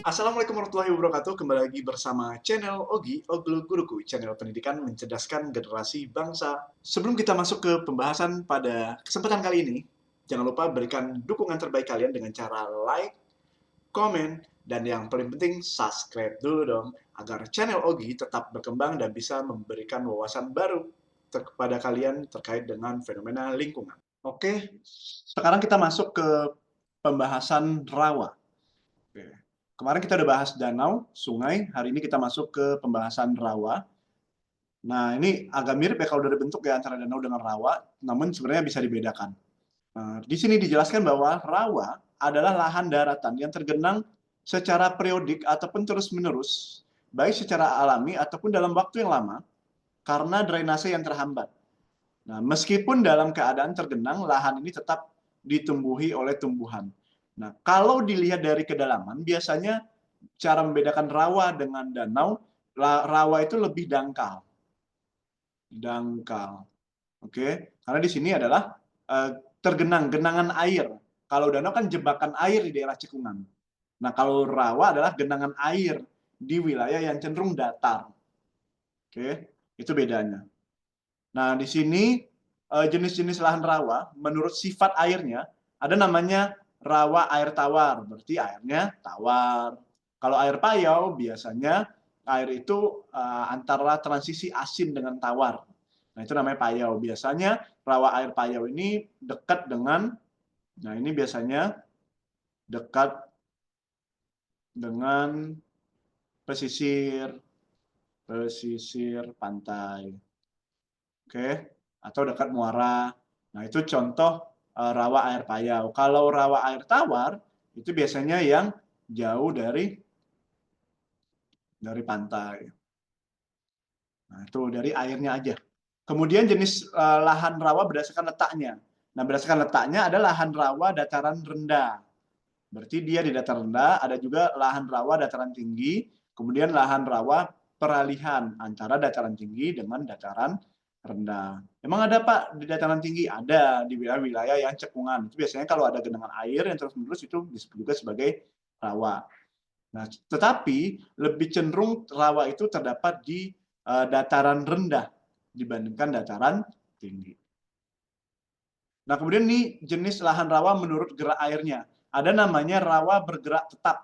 Assalamualaikum warahmatullahi wabarakatuh. Kembali lagi bersama channel Ogi, Oglu Guruku, channel pendidikan mencerdaskan generasi bangsa. Sebelum kita masuk ke pembahasan pada kesempatan kali ini, jangan lupa berikan dukungan terbaik kalian dengan cara like, komen, dan yang paling penting subscribe dulu dong, agar channel Ogi tetap berkembang dan bisa memberikan wawasan baru kepada kalian terkait dengan fenomena lingkungan. Oke, sekarang kita masuk ke pembahasan rawa. Oke. Kemarin kita udah bahas danau, sungai, hari ini kita masuk ke pembahasan rawa. Nah, ini agak mirip ya kalau dari bentuk ya antara danau dengan rawa, namun sebenarnya bisa dibedakan. Di sini dijelaskan bahwa rawa adalah lahan daratan yang tergenang secara periodik ataupun terus-menerus, baik secara alami ataupun dalam waktu yang lama, karena drainase yang terhambat. Nah, meskipun dalam keadaan tergenang, lahan ini tetap ditumbuhi oleh tumbuhan. Nah, kalau dilihat dari kedalaman, biasanya cara membedakan rawa dengan danau, rawa itu lebih dangkal. Dangkal. Oke, karena di sini adalah tergenang, genangan air. Kalau danau kan jebakan air di daerah cekungan. Nah, kalau rawa adalah genangan air di wilayah yang cenderung datar. Oke, itu bedanya. Nah, di sini jenis-jenis lahan rawa, menurut sifat airnya, ada namanya rawa air tawar, berarti airnya tawar. Kalau air payau, biasanya air itu antara transisi asin dengan tawar. Nah, itu namanya payau. Biasanya rawa air payau ini dekat dengan, nah ini biasanya dekat dengan pesisir, pesisir pantai. Oke, atau dekat muara. Nah, itu contoh rawa air payau. Kalau rawa air tawar, itu biasanya yang jauh dari pantai. Nah, itu dari airnya aja. Kemudian jenis lahan rawa berdasarkan letaknya. Nah, berdasarkan letaknya ada lahan rawa dataran rendah. Berarti dia di dataran rendah, ada juga lahan rawa dataran tinggi, kemudian lahan rawa peralihan antara dataran tinggi dengan dataran rendah. Emang ada Pak di dataran tinggi? Ada di wilayah-wilayah yang cekungan. Itu biasanya kalau ada genangan air yang terus-menerus itu disebut juga sebagai rawa. Nah, tetapi lebih cenderung rawa itu terdapat di dataran rendah dibandingkan dataran tinggi. Nah, kemudian nih jenis lahan rawa menurut gerak airnya. Ada namanya rawa bergerak tetap.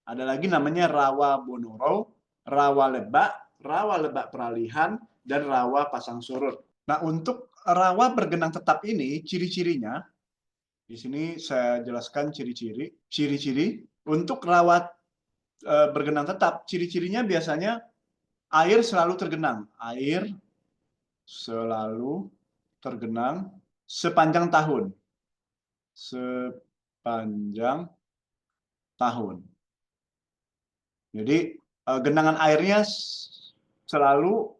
Ada lagi namanya rawa bonoro, rawa lebak peralihan, dan rawa pasang surut. Nah, untuk rawa bergenang tetap ini, ciri-cirinya, di sini saya jelaskan ciri-ciri. Untuk rawa bergenang tetap, ciri-cirinya biasanya air selalu tergenang. Air selalu tergenang sepanjang tahun. Sepanjang tahun. Jadi genangan airnya selalu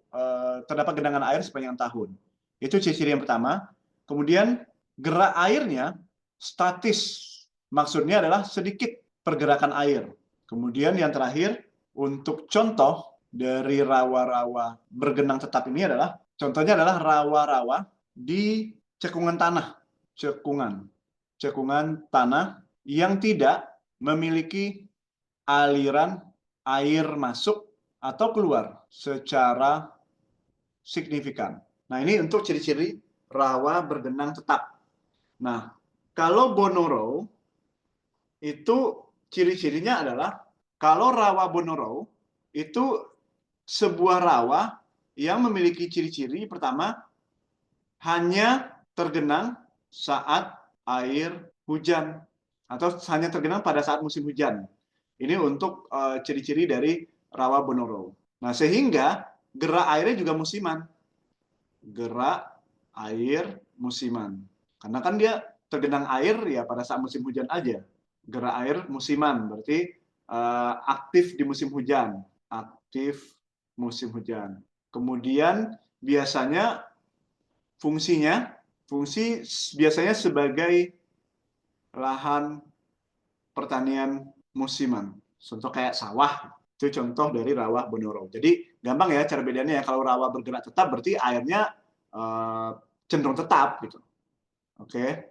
terdapat genangan air sepanjang tahun. Itu ciri-ciri yang pertama. Kemudian gerak airnya statis. Maksudnya adalah sedikit pergerakan air. Kemudian yang terakhir, untuk contoh dari rawa-rawa bergenang tetap ini adalah, contohnya adalah rawa-rawa di cekungan tanah. Cekungan tanah yang tidak memiliki aliran air masuk atau keluar secara signifikan. Nah, ini untuk ciri-ciri rawa bergenang tetap. Nah, kalau Bonoro itu ciri-cirinya adalah kalau rawa Bonoro itu sebuah rawa yang memiliki ciri-ciri pertama hanya tergenang saat air hujan atau hanya tergenang pada saat musim hujan. Ini untuk ciri-ciri dari rawa Bonoro. Nah, sehingga gerak airnya juga musiman. Gerak air musiman. Karena kan dia tergenang air ya pada saat musim hujan aja. Gerak air musiman, berarti aktif di musim hujan. Aktif musim hujan. Kemudian biasanya fungsi biasanya sebagai lahan pertanian musiman. Contoh kayak sawah, itu contoh dari rawa Bonoro. Jadi gampang ya cara bedanya ya. Kalau rawa bergerak tetap berarti airnya cenderung tetap gitu. Oke.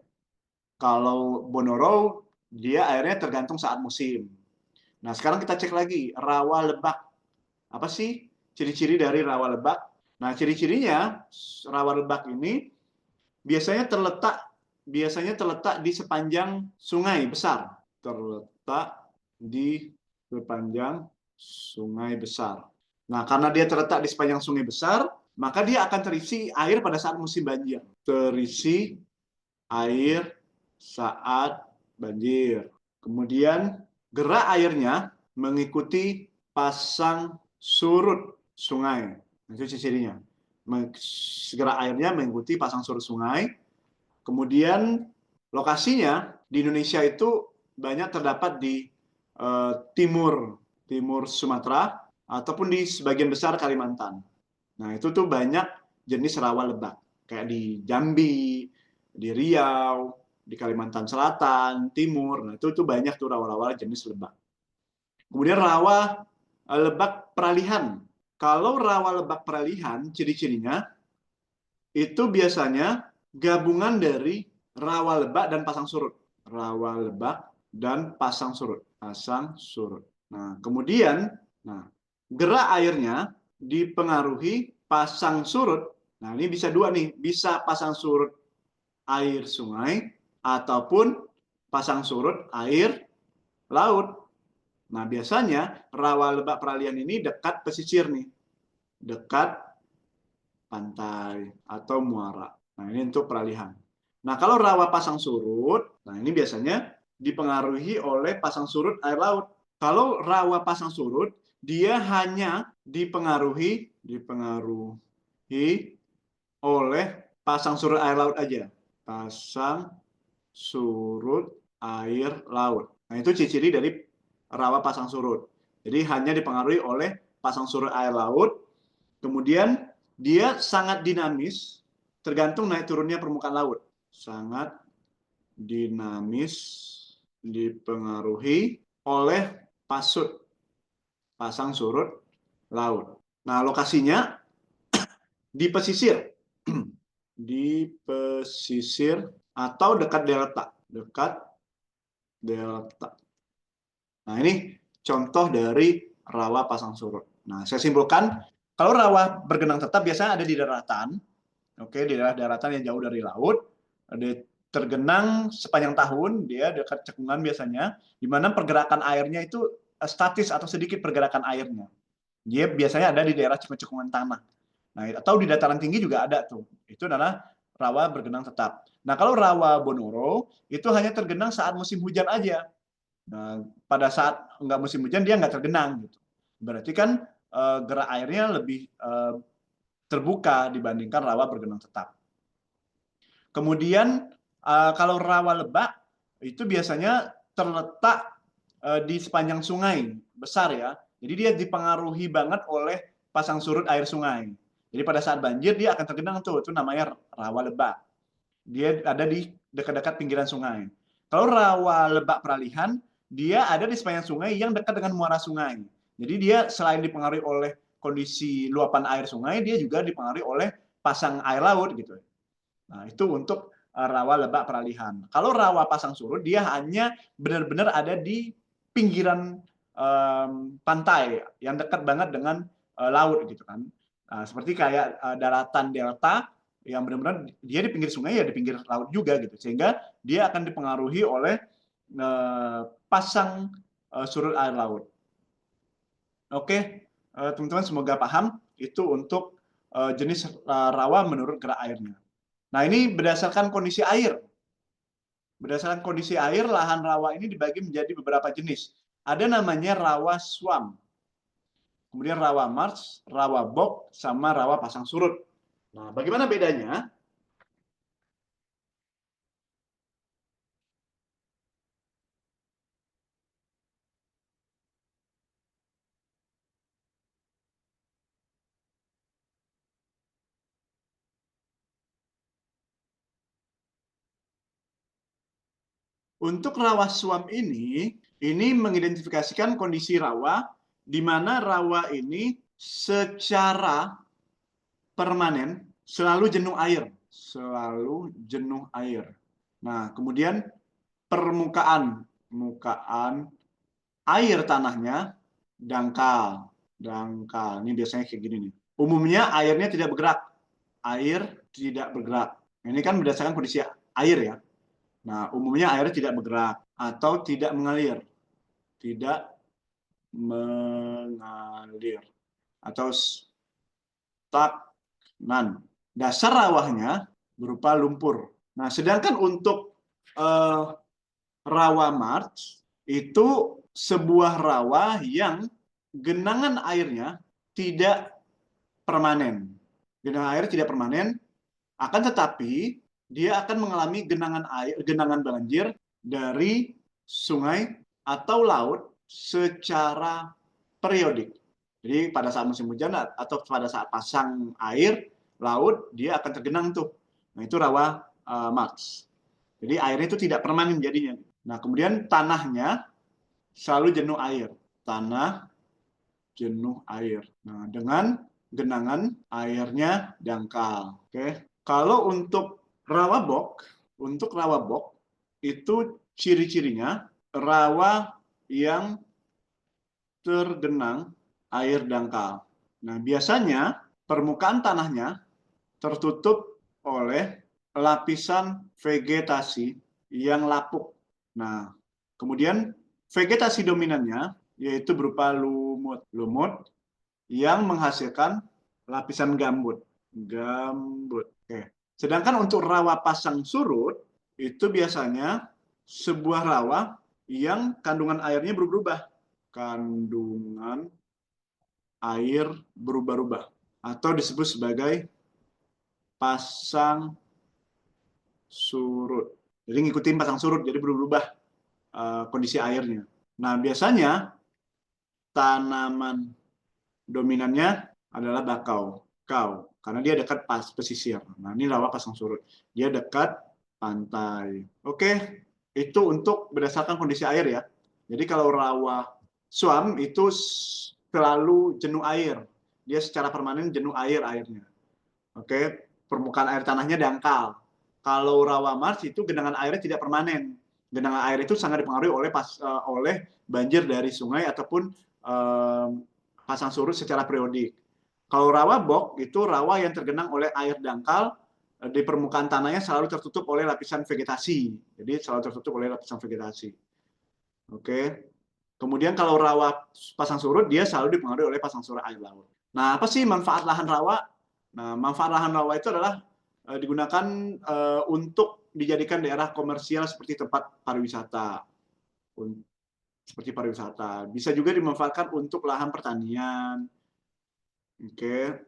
Kalau Bonoro dia airnya tergantung saat musim. Nah, sekarang kita cek lagi rawa lebak. Apa sih ciri-ciri dari rawa lebak? Nah, ciri-cirinya rawa lebak ini biasanya terletak di sepanjang sungai besar. Terletak di sepanjang sungai besar. Nah, karena dia terletak di sepanjang sungai besar, maka dia akan terisi air pada saat musim banjir. Terisi air saat banjir. Kemudian gerak airnya mengikuti pasang surut sungai. Itu cirinya. Gerak airnya mengikuti pasang surut sungai. Kemudian lokasinya di Indonesia itu banyak terdapat di timur Sumatera ataupun di sebagian besar Kalimantan. Nah, itu tuh banyak jenis rawa lebak. Kayak di Jambi, di Riau, di Kalimantan Selatan, Timur. Nah, itu tuh banyak tuh rawa-rawa jenis lebak. Kemudian rawa lebak peralihan. Kalau rawa lebak peralihan, ciri-cirinya itu biasanya gabungan dari rawa lebak dan pasang surut. Rawa lebak dan pasang surut. Pasang surut. Nah, kemudian gerak airnya dipengaruhi pasang surut. Nah, ini bisa dua nih, bisa pasang surut air sungai ataupun pasang surut air laut. Nah, biasanya rawa lebak peralihan ini dekat pesisir nih, dekat pantai atau muara. Nah, ini untuk peralihan. Nah, kalau rawa pasang surut, nah ini biasanya dipengaruhi oleh pasang surut air laut. Kalau rawa pasang surut, dia hanya dipengaruhi oleh pasang surut air laut aja. Pasang surut air laut. Nah, itu ciri-ciri dari rawa pasang surut. Jadi hanya dipengaruhi oleh pasang surut air laut. Kemudian dia sangat dinamis, tergantung naik turunnya permukaan laut. Sangat dinamis, dipengaruhi oleh pasang surut laut. Nah, lokasinya di pesisir. Di pesisir atau dekat delta. Dekat delta. Nah, ini contoh dari rawa pasang surut. Nah, saya simpulkan, kalau rawa bergenang tetap biasanya ada di daratan, oke, di daerah daratan yang jauh dari laut, tergenang sepanjang tahun, dia dekat cekungan biasanya, di mana pergerakan airnya itu statis atau sedikit pergerakan airnya. Dia biasanya ada di daerah cekungan tanah. Nah, atau di dataran tinggi juga ada tuh. Itu adalah rawa bergenang tetap. Nah, kalau rawa Bonoro itu hanya tergenang saat musim hujan aja. Nah, pada saat nggak musim hujan dia nggak tergenang gitu. Berarti kan gerak airnya lebih terbuka dibandingkan rawa bergenang tetap. Kemudian kalau rawa lebak itu biasanya terletak di sepanjang sungai besar ya. Jadi dia dipengaruhi banget oleh pasang surut air sungai. Jadi pada saat banjir dia akan tergenang tuh, itu namanya rawa lebak. Dia ada di dekat-dekat pinggiran sungai. Kalau rawa lebak peralihan, dia ada di sepanjang sungai yang dekat dengan muara sungai. Jadi dia selain dipengaruhi oleh kondisi luapan air sungai, dia juga dipengaruhi oleh pasang air laut gitu. Nah, itu untuk rawa lebak peralihan. Kalau rawa pasang surut, dia hanya benar-benar ada di pinggiran pantai yang dekat banget dengan laut gitu kan. Nah, seperti kayak daratan delta yang benar-benar dia di pinggir sungai ya di pinggir laut juga gitu. Sehingga dia akan dipengaruhi oleh pasang surut air laut. Oke, teman-teman semoga paham itu untuk jenis rawa menurut gerak airnya. Nah, ini berdasarkan kondisi air. Berdasarkan kondisi air, lahan rawa ini dibagi menjadi beberapa jenis. Ada namanya rawa swamp, kemudian rawa marsh, rawa bog, sama rawa pasang surut. Nah, bagaimana bedanya? Untuk rawa swamp ini mengidentifikasikan kondisi rawa di mana rawa ini secara permanen selalu jenuh air, selalu jenuh air. Nah, kemudian permukaan air tanahnya dangkal. Dangkal. Ini biasanya kayak gini nih. Umumnya airnya tidak bergerak. Air tidak bergerak. Ini kan berdasarkan kondisi air ya. Nah, umumnya air tidak bergerak atau tidak mengalir. Tidak mengalir. Atau stagnan. Dasar rawahnya berupa lumpur. Nah, sedangkan untuk rawa March itu sebuah rawa yang genangan airnya tidak permanen. Genangan air tidak permanen, akan tetapi dia akan mengalami genangan banjir dari sungai atau laut secara periodik. Jadi pada saat musim hujan atau pada saat pasang air laut, dia akan tergenang tuh. Nah, itu rawa March. Jadi airnya itu tidak permanen jadinya. Nah, kemudian tanahnya selalu jenuh air. Tanah jenuh air. Nah, dengan genangan airnya dangkal. Oke. Kalau untuk rawabok itu ciri-cirinya rawa yang tergenang air dangkal. Nah, biasanya permukaan tanahnya tertutup oleh lapisan vegetasi yang lapuk. Nah, kemudian vegetasi dominannya yaitu berupa lumut. Lumut yang menghasilkan lapisan gambut. Gambut. Oke. Sedangkan untuk rawa pasang surut itu biasanya sebuah rawa yang kandungan airnya berubah-ubah. Kandungan air berubah-ubah atau disebut sebagai pasang surut. Jadi ngikutin pasang surut, jadi berubah kondisi airnya. Nah, biasanya tanaman dominannya adalah bakau, karena dia dekat pesisir. Nah, ini rawa pasang surut. Dia dekat pantai. Oke, itu untuk berdasarkan kondisi air ya. Jadi kalau rawa Suam itu selalu jenuh air. Dia secara permanen jenuh airnya. Oke, permukaan air tanahnya dangkal. Kalau rawa Mars itu genangan airnya tidak permanen. Genangan air itu sangat dipengaruhi oleh banjir dari sungai ataupun pasang surut secara periodik. Kalau rawa Bok itu rawa yang tergenang oleh air dangkal, di permukaan tanahnya selalu tertutup oleh lapisan vegetasi. Jadi selalu tertutup oleh lapisan vegetasi. Oke. Kemudian kalau rawa pasang surut dia selalu dipengaruhi oleh pasang surut air laut. Nah, apa sih manfaat lahan rawa? Nah, manfaat lahan rawa itu adalah digunakan untuk dijadikan daerah komersial seperti tempat pariwisata. Bisa juga dimanfaatkan untuk lahan pertanian,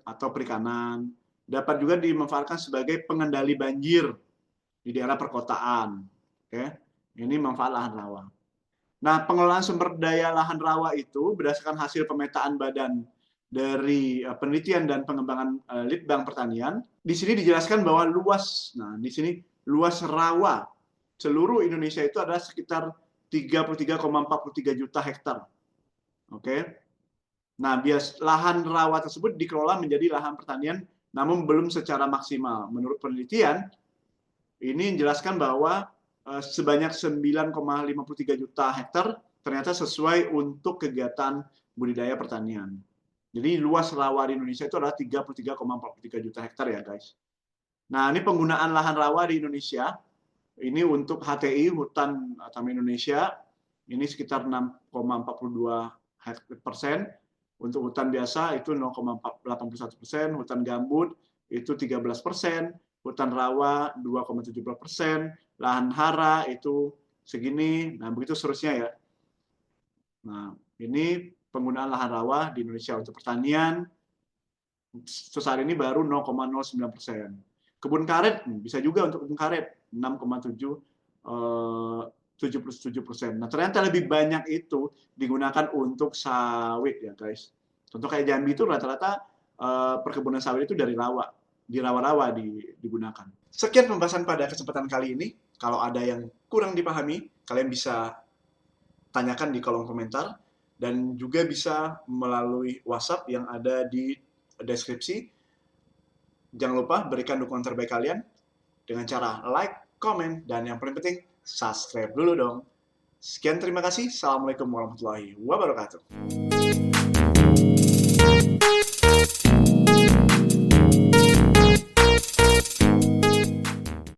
atau perikanan. Dapat juga dimanfaatkan sebagai pengendali banjir di daerah perkotaan. Ini manfaat lahan rawa. Nah, pengelolaan sumber daya lahan rawa itu berdasarkan hasil pemetaan badan dari penelitian dan pengembangan Litbang Pertanian. Di sini dijelaskan bahwa luas rawa seluruh Indonesia itu adalah sekitar 33,43 juta hektar. Oke. Nah, lahan rawa tersebut dikelola menjadi lahan pertanian namun belum secara maksimal. Menurut penelitian, ini menjelaskan bahwa sebanyak 9,53 juta hektar ternyata sesuai untuk kegiatan budidaya pertanian. Jadi luas rawa di Indonesia itu adalah 33,43 juta hektar ya guys. Nah, ini penggunaan lahan rawa di Indonesia. Ini untuk HTI, Hutan Taman Indonesia, ini sekitar 6,42%. Untuk hutan biasa itu 0,81%, hutan gambut itu 13%, hutan rawa 2,70%, lahan hara itu segini, nah begitu seterusnya ya. Nah, ini penggunaan lahan rawa di Indonesia untuk pertanian saat ini baru 0,09%. Kebun karet bisa juga untuk kebun karet 6,77%. Nah, ternyata lebih banyak itu digunakan untuk sawit ya guys. Contoh kayak Jambi itu rata-rata perkebunan sawit itu dari rawa, di rawa-rawa digunakan. Sekian pembahasan pada kesempatan kali ini. Kalau ada yang kurang dipahami, kalian bisa tanyakan di kolom komentar dan juga bisa melalui WhatsApp yang ada di deskripsi. Jangan lupa berikan dukungan terbaik kalian dengan cara like, komen, dan yang paling penting subscribe dulu dong. Sekian terima kasih. Assalamualaikum warahmatullahi wabarakatuh.